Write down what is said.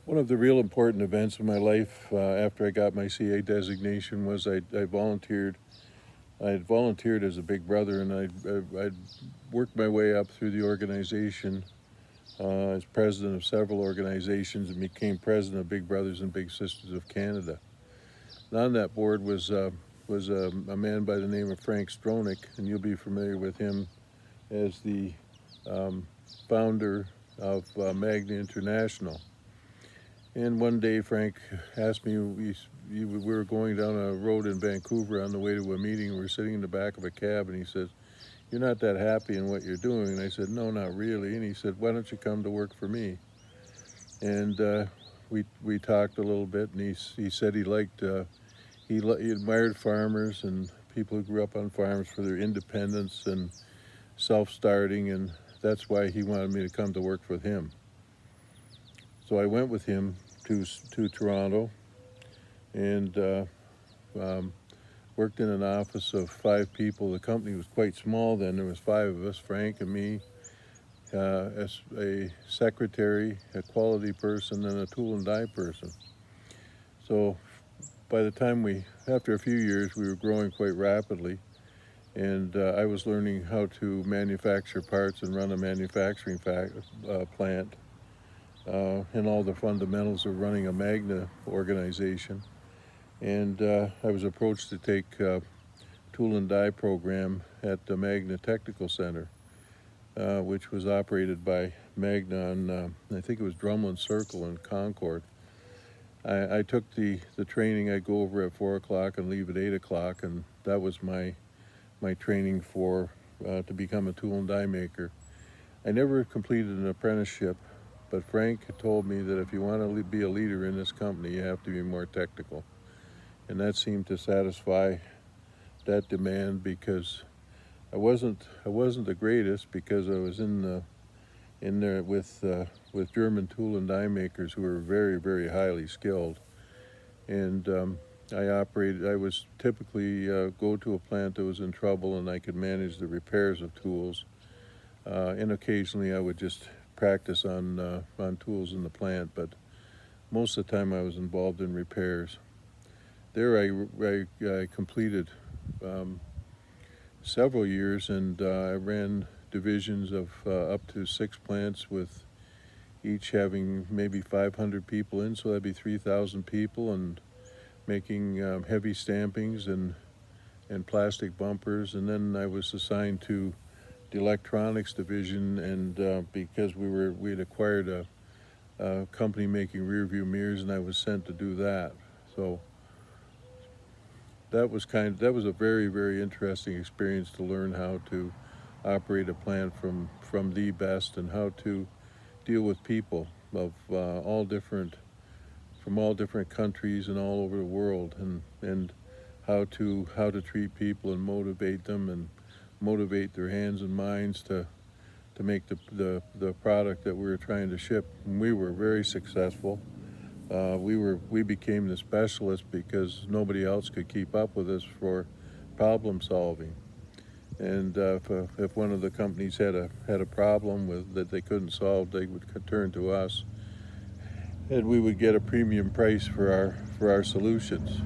One of the real important events in my life after I got my CA designation was I volunteered. I had volunteered as a big brother, and I'd worked my way up through the organization as president of several organizations and became president of Big Brothers and Big Sisters of Canada. And on that board was a man by the name of Frank Stronach, and you'll be familiar with him as the um, founder of Magna International. And one day Frank asked me, we were going down a road in Vancouver on the way to a meeting. We were sitting in the back of a cab, and he said, "You're not that happy in what you're doing." And I said, "No, not really." And he said, "Why don't you come to work for me?" And we talked a little bit, and he said he liked, he admired farmers and people who grew up on farms for their independence and self-starting, and that's why he wanted me to come to work with him. So I went with him to Toronto and worked in an office of 5 people. The company was quite small then. There was 5 of us, Frank and me, as a secretary, a quality person, and a tool and die person. So by the time after a few years, we were growing quite rapidly, and I was learning how to manufacture parts and run a manufacturing plant, and all the fundamentals of running a Magna organization. And I was approached to take a tool and die program at the Magna Technical Center, which was operated by Magna on, I think it was Drumlin Circle in Concord. I took the training. I'd go over at 4 o'clock and leave at 8 o'clock, and that was my training to become a tool and die maker. I never completed an apprenticeship, but Frank had told me that if you want to be a leader in this company, you have to be more technical. And that seemed to satisfy that demand, because I wasn't the greatest, because I was in there with German tool and die makers who were very, very highly skilled. And I was typically go to a plant that was in trouble, and I could manage the repairs of tools. And occasionally I would just practice on tools in the plant, but most of the time I was involved in repairs. There I completed several years, and I ran divisions of up to 6 plants, with each having maybe 500 people in, so that'd be 3,000 people, and making heavy stampings and plastic bumpers. And then I was assigned to the electronics division, and because we had acquired a company making rear view mirrors, and I was sent to do that. So that was a very, very interesting experience, to learn how to operate a plant from the best, and how to deal with people of from all different countries and all over the world, and how to treat people and motivate them, and motivate their hands and minds to make the product that we were trying to ship. And we were very successful. We became the specialists because nobody else could keep up with us for problem solving. And if one of the companies had a problem that they couldn't solve, they would turn to us, and we would get a premium price for our solutions.